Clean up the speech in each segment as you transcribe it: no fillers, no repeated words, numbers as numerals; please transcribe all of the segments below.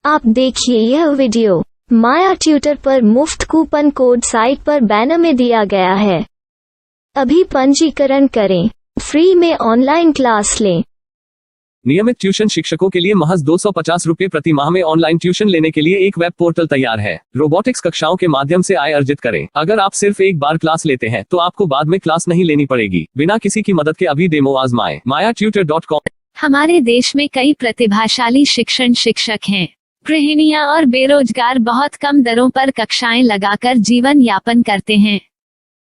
आप देखिए यह वीडियो माया ट्यूटर पर मुफ्त कूपन कोड साइट पर बैनर में दिया गया है। अभी पंजीकरण करें, फ्री में ऑनलाइन क्लास लें। नियमित ट्यूशन शिक्षकों के लिए महज 250 रुपये प्रति माह में ऑनलाइन ट्यूशन लेने के लिए एक वेब पोर्टल तैयार है। रोबोटिक्स कक्षाओं के माध्यम से आय अर्जित करें। अगर आप सिर्फ एक बार क्लास लेते हैं तो आपको बाद में क्लास नहीं लेनी पड़ेगी। बिना किसी की मदद के अभी डेमो आजमाएं। mayaTutor.com। हमारे देश में कई प्रतिभाशाली शिक्षक हैं। गृहिणियां और बेरोजगार बहुत कम दरों पर कक्षाएं लगाकर जीवन यापन करते हैं,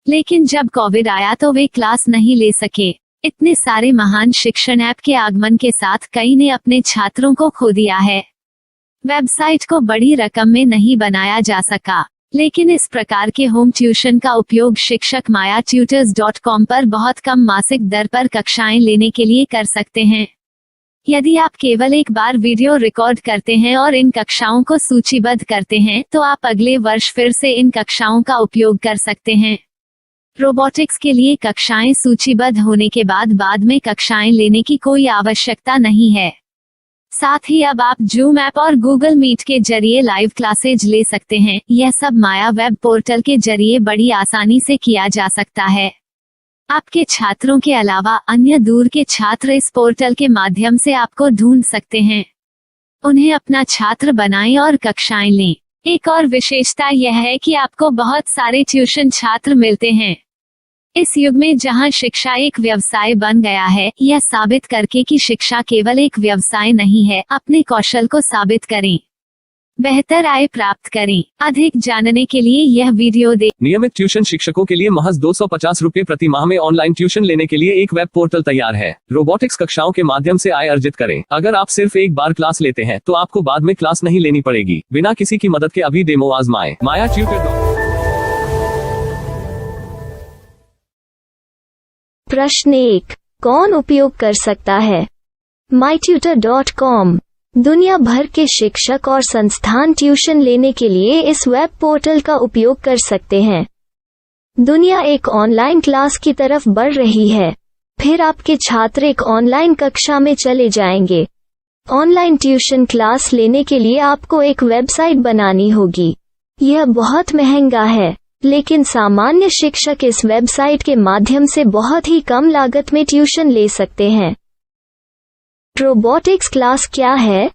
लेकिन जब कोविड आया तो वे क्लास नहीं ले सके। इतने सारे महान शिक्षण ऐप के आगमन के साथ कई ने अपने छात्रों को खो दिया है। वेबसाइट को बड़ी रकम में नहीं बनाया जा सका, लेकिन इस प्रकार के होम ट्यूशन का उपयोग शिक्षक mayaTutors.com पर बहुत कम मासिक दर पर कक्षाएं लेने के लिए कर सकते हैं। यदि आप केवल एक बार वीडियो रिकॉर्ड करते हैं और इन कक्षाओं को सूचीबद्ध करते हैं तो आप अगले वर्ष फिर से इन कक्षाओं का उपयोग कर सकते हैं। रोबोटिक्स के लिए कक्षाएं सूचीबद्ध होने के बाद में कक्षाएं लेने की कोई आवश्यकता नहीं है। साथ ही अब आप जूम ऐप और गूगल मीट के जरिए लाइव क्लासेज ले सकते हैं। यह सब माया वेब पोर्टल के जरिए बड़ी आसानी से किया जा सकता है। आपके छात्रों के अलावा अन्य दूर के छात्र इस पोर्टल के माध्यम से आपको ढूंढ सकते हैं। उन्हें अपना छात्र बनाएं और कक्षाएं लें। एक और विशेषता यह है कि आपको बहुत सारे ट्यूशन छात्र मिलते हैं। इस युग में जहां शिक्षा एक व्यवसाय बन गया है, यह साबित करके कि शिक्षा केवल एक व्यवसाय नहीं है, अपने कौशल को साबित करें, बेहतर आय प्राप्त करें। अधिक जानने के लिए यह वीडियो देखें। नियमित ट्यूशन शिक्षकों के लिए महज 250 रुपये प्रति माह में ऑनलाइन ट्यूशन लेने के लिए एक वेब पोर्टल तैयार है। रोबोटिक्स कक्षाओं के माध्यम से आय अर्जित करें। अगर आप सिर्फ एक बार क्लास लेते हैं तो आपको बाद में क्लास नहीं लेनी पड़ेगी। बिना किसी की मदद के अभी डेमो आजमाएं। mayaTutor। प्रश्न 1, कौन उपयोग कर सकता है? myTutor.com। दुनिया भर के शिक्षक और संस्थान ट्यूशन लेने के लिए इस वेब पोर्टल का उपयोग कर सकते हैं। दुनिया एक ऑनलाइन क्लास की तरफ बढ़ रही है। फिर आपके छात्र एक ऑनलाइन कक्षा में चले जाएंगे। ऑनलाइन ट्यूशन क्लास लेने के लिए आपको एक वेबसाइट बनानी होगी। यह बहुत महंगा है, लेकिन सामान्य शिक्षक इस वेबसाइट के माध्यम से बहुत ही कम लागत में ट्यूशन ले सकते हैं। रोबोटिक्स क्लास क्या है?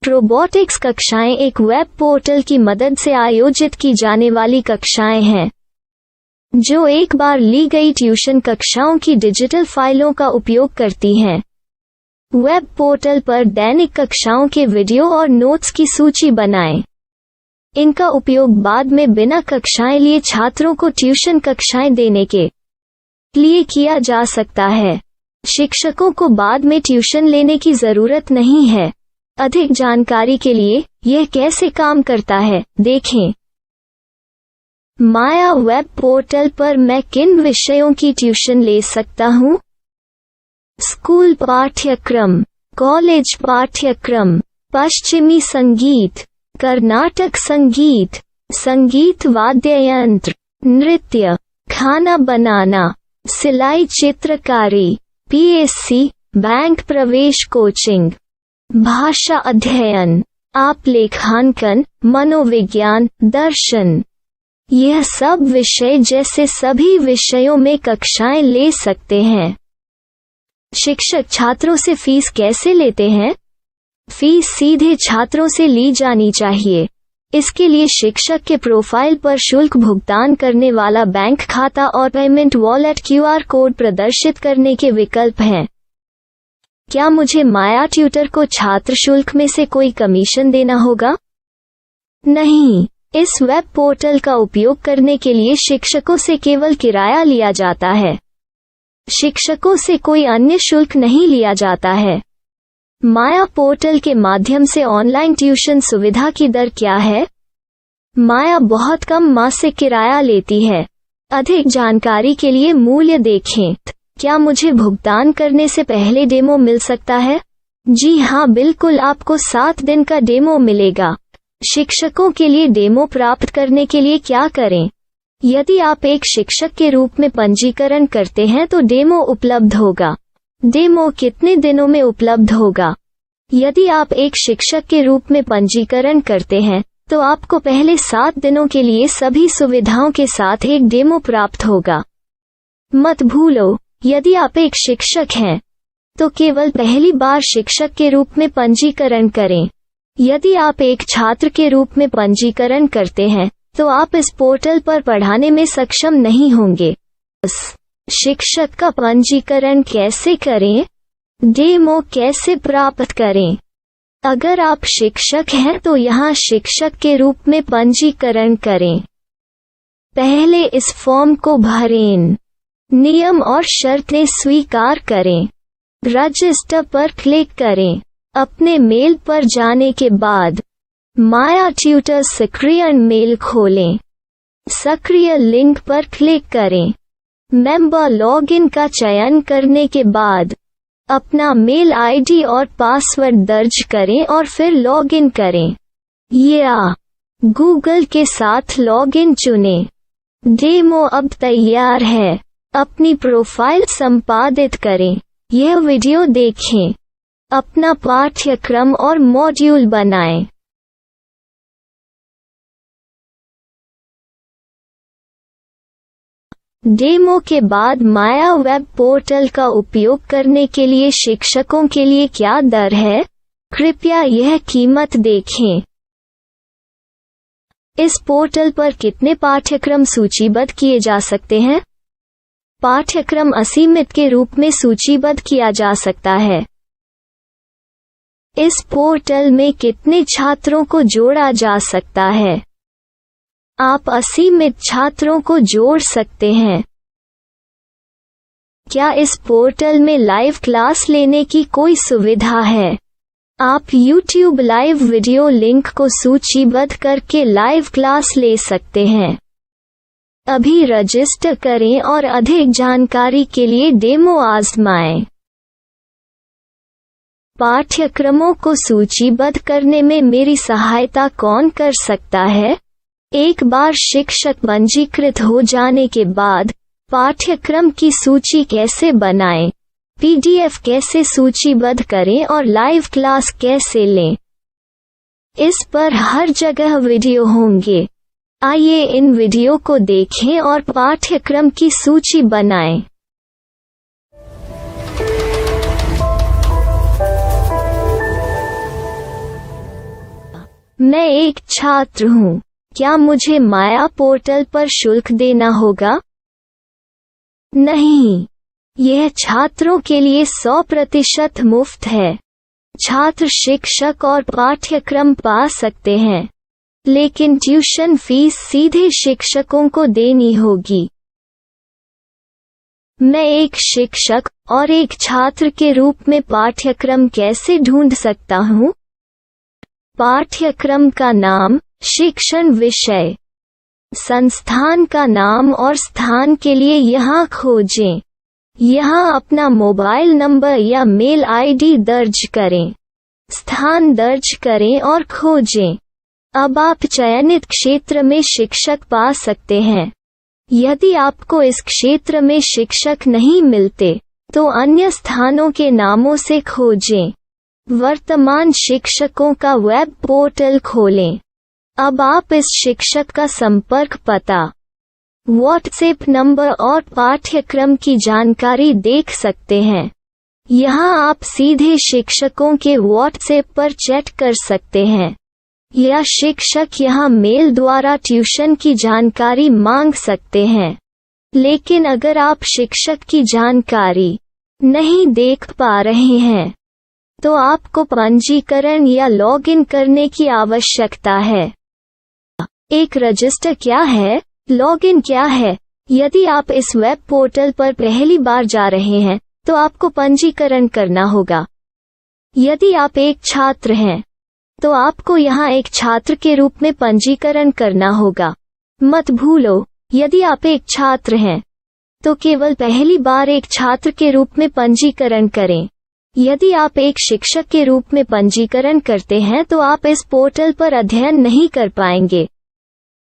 रोबोटिक्स कक्षाएं एक वेब पोर्टल की मदद से आयोजित की जाने वाली कक्षाएं हैं, जो एक बार ली गई ट्यूशन कक्षाओं की डिजिटल फाइलों का उपयोग करती हैं। वेब पोर्टल पर दैनिक कक्षाओं के वीडियो और नोट्स की सूची बनाएं। इनका उपयोग बाद में बिना कक्षाएं लिए छात्रों को ट्यूशन कक्षाएं देने के लिए किया जा सकता है। शिक्षकों को बाद में ट्यूशन लेने की जरूरत नहीं है। अधिक जानकारी के लिए यह कैसे काम करता है, देखें। माया वेब पोर्टल पर मैं किन विषयों की ट्यूशन ले सकता हूँ? स्कूल पाठ्यक्रम, कॉलेज पाठ्यक्रम, पश्चिमी संगीत, कर्नाटक संगीत, संगीत वाद्य यंत्र, नृत्य, खाना बनाना, सिलाई चित्रकारी, PSC, बैंक प्रवेश कोचिंग, भाषा अध्ययन, आप लेखांकन, मनोविज्ञान, दर्शन। यह सब विषय जैसे सभी विषयों में कक्षाएं ले सकते हैं। शिक्षक छात्रों से फीस कैसे लेते हैं? फीस सीधे छात्रों से ली जानी चाहिए। इसके लिए शिक्षक के प्रोफाइल पर शुल्क भुगतान करने वाला बैंक खाता और पेमेंट वॉलेट QR कोड प्रदर्शित करने के विकल्प हैं। क्या मुझे माया ट्यूटर को छात्र शुल्क में से कोई कमीशन देना होगा? नहीं, इस वेब पोर्टल का उपयोग करने के लिए शिक्षकों से केवल किराया लिया जाता है। शिक्षकों से कोई अन्य शुल्क नहीं लिया जाता है। माया पोर्टल के माध्यम से ऑनलाइन ट्यूशन सुविधा की दर क्या है? माया बहुत कम मासिक किराया लेती है। अधिक जानकारी के लिए मूल्य देखें। क्या मुझे भुगतान करने से पहले डेमो मिल सकता है? जी हाँ, बिल्कुल, आपको 7 दिन का डेमो मिलेगा। शिक्षकों के लिए डेमो प्राप्त करने के लिए क्या करें? यदि आप एक शिक्षक के रूप में पंजीकरण करते हैं तो डेमो उपलब्ध होगा। डेमो कितने दिनों में उपलब्ध होगा? यदि आप एक शिक्षक के रूप में पंजीकरण करते हैं तो आपको पहले 7 दिनों के लिए सभी सुविधाओं के साथ एक डेमो प्राप्त होगा। मत भूलो, यदि आप एक शिक्षक हैं तो केवल पहली बार शिक्षक के रूप में पंजीकरण करें। यदि आप एक छात्र के रूप में पंजीकरण करते हैं तो आप इस पोर्टल पर पढ़ाने में सक्षम नहीं होंगे। शिक्षक का पंजीकरण कैसे करें? डेमो कैसे प्राप्त करें? अगर आप शिक्षक हैं तो यहाँ शिक्षक के रूप में पंजीकरण करें। पहले इस फॉर्म को भरें। नियम और शर्तें स्वीकार करें। रजिस्टर पर क्लिक करें। अपने मेल पर जाने के बाद माया ट्यूटर सक्रिय मेल खोलें। सक्रिय लिंक पर क्लिक करें। मेंबर लॉगिन का चयन करने के बाद अपना मेल आईडी और पासवर्ड दर्ज करें और फिर लॉगिन करें या गूगल के साथ लॉगिन चुनें। डेमो अब तैयार है। अपनी प्रोफाइल संपादित करें। यह वीडियो देखें। अपना पाठ्यक्रम और मॉड्यूल बनाएं। डेमो के बाद माया वेब पोर्टल का उपयोग करने के लिए शिक्षकों के लिए क्या दर है? कृपया यह कीमत देखें। इस पोर्टल पर कितने पाठ्यक्रम सूचीबद्ध किए जा सकते हैं? पाठ्यक्रम असीमित के रूप में सूचीबद्ध किया जा सकता है। इस पोर्टल में कितने छात्रों को जोड़ा जा सकता है? आप असीमित छात्रों को जोड़ सकते हैं। क्या इस पोर्टल में लाइव क्लास लेने की कोई सुविधा है? आप YouTube लाइव वीडियो लिंक को सूचीबद्ध करके लाइव क्लास ले सकते हैं। अभी रजिस्टर करें और अधिक जानकारी के लिए डेमो आजमाएं। पाठ्यक्रमों को सूचीबद्ध करने में मेरी सहायता कौन कर सकता है? एक बार शिक्षक पंजीकृत हो जाने के बाद पाठ्यक्रम की सूची कैसे बनाएं, PDF कैसे सूचीबद्ध करें और लाइव क्लास कैसे लें, इस पर हर जगह वीडियो होंगे। आइए इन वीडियो को देखें और पाठ्यक्रम की सूची बनाएं। मैं एक छात्र हूँ। क्या मुझे माया पोर्टल पर शुल्क देना होगा? नहीं, यह छात्रों के लिए 100% मुफ्त है। छात्र शिक्षक और पाठ्यक्रम पा सकते हैं, लेकिन ट्यूशन फीस सीधे शिक्षकों को देनी होगी। मैं एक शिक्षक और एक छात्र के रूप में पाठ्यक्रम कैसे ढूंढ सकता हूँ? पाठ्यक्रम का नाम, शिक्षण विषय, संस्थान का नाम और स्थान के लिए यहाँ खोजें। यहाँ अपना मोबाइल नंबर या मेल आईडी दर्ज करें। स्थान दर्ज करें और खोजें। अब आप चयनित क्षेत्र में शिक्षक पा सकते हैं। यदि आपको इस क्षेत्र में शिक्षक नहीं मिलते तो अन्य स्थानों के नामों से खोजें। वर्तमान शिक्षकों का वेब पोर्टल खोलें। अब आप इस शिक्षक का संपर्क पता, व्हाट्सएप नंबर और पाठ्यक्रम की जानकारी देख सकते हैं। यहाँ आप सीधे शिक्षकों के व्हाट्सएप पर चैट कर सकते हैं या शिक्षक यहाँ मेल द्वारा ट्यूशन की जानकारी मांग सकते हैं। लेकिन अगर आप शिक्षक की जानकारी नहीं देख पा रहे हैं तो आपको पंजीकरण या लॉगिन करने की आवश्यकता है। एक रजिस्टर क्या है? लॉगिन क्या है? यदि आप इस वेब पोर्टल पर पहली बार जा रहे हैं तो आपको पंजीकरण करना होगा। यदि आप एक छात्र हैं तो आपको यहाँ एक छात्र के रूप में पंजीकरण करना होगा। मत भूलो, यदि आप एक छात्र हैं तो केवल पहली बार एक छात्र के रूप में पंजीकरण करें। यदि आप एक शिक्षक के रूप में पंजीकरण करते हैं तो आप इस पोर्टल पर अध्ययन नहीं कर पाएंगे।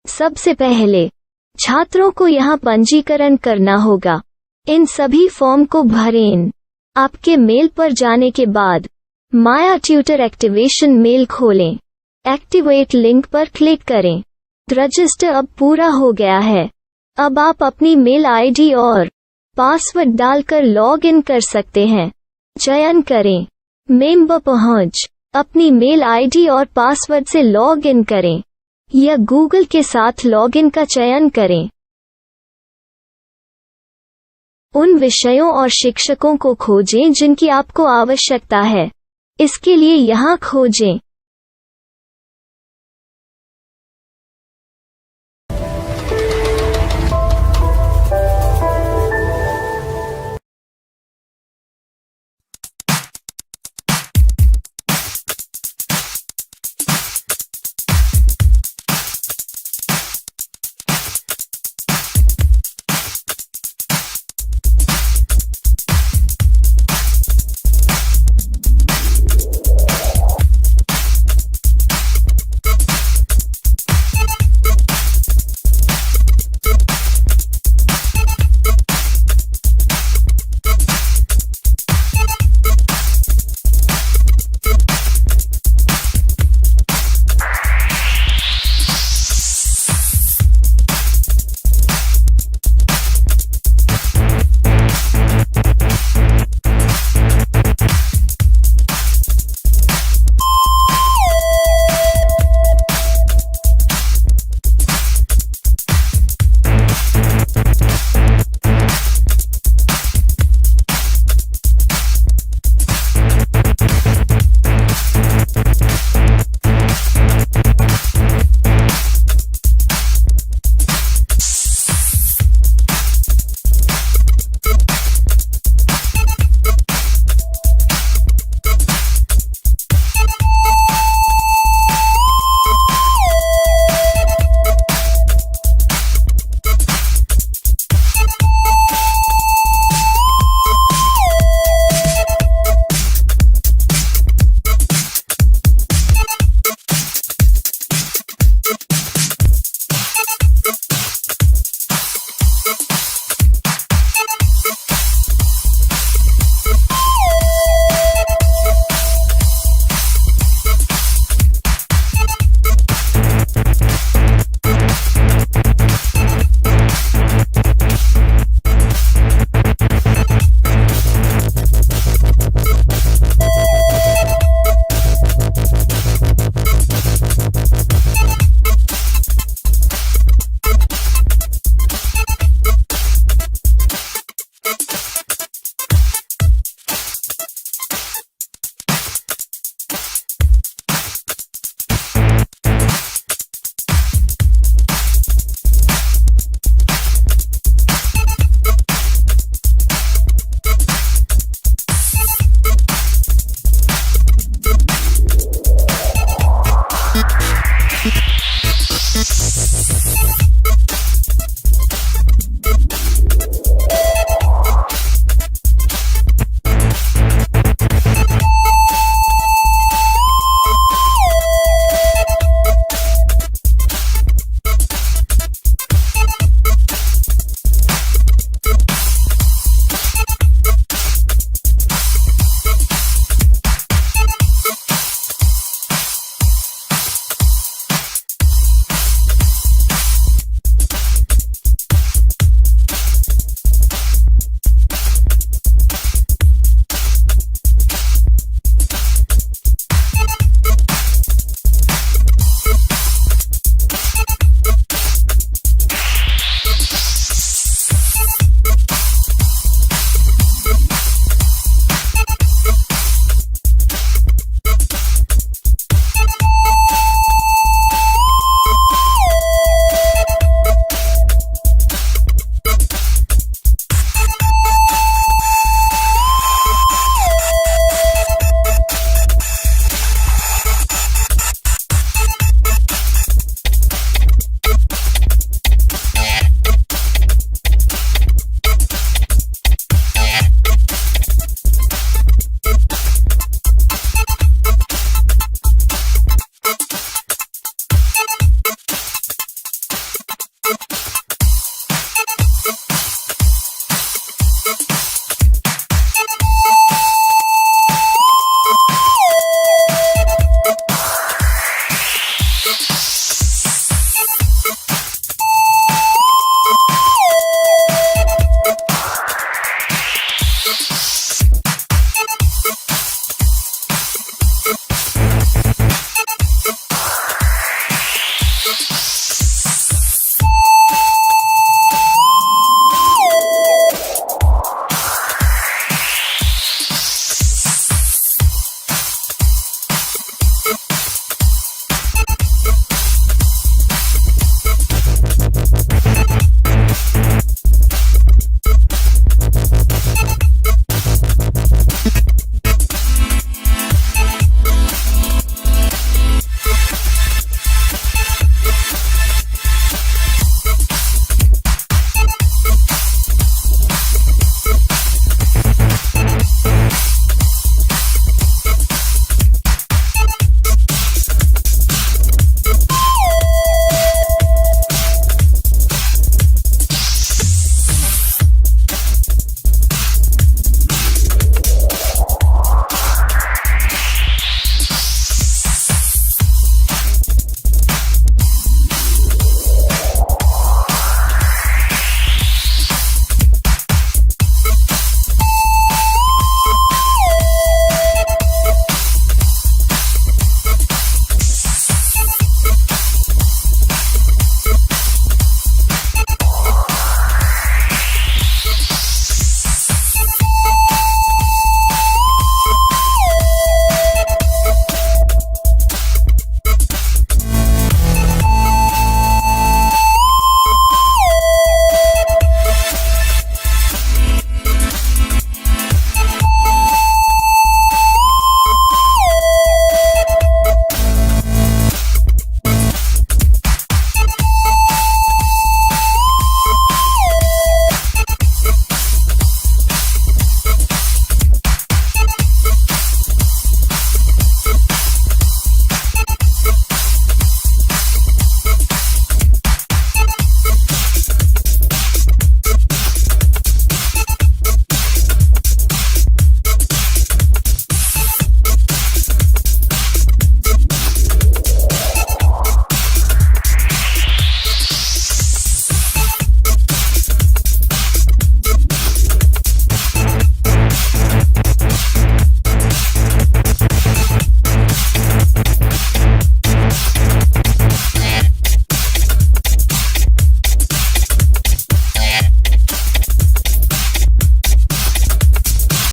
सबसे पहले छात्रों को यहाँ पंजीकरण करना होगा। इन सभी फॉर्म को भरें। आपके मेल पर जाने के बाद माया ट्यूटर एक्टिवेशन मेल खोलें। एक्टिवेट लिंक पर क्लिक करें। रजिस्टर अब पूरा हो गया है। अब आप अपनी मेल आईडी और पासवर्ड डालकर लॉग इन कर सकते हैं। चयन करें मेंबर पहुंच। अपनी मेल आईडी और पासवर्ड से लॉग इन करें या गूगल के साथ लॉगिन का चयन करें। उन विषयों और शिक्षकों को खोजें जिनकी आपको आवश्यकता है। इसके लिए यहाँ खोजें।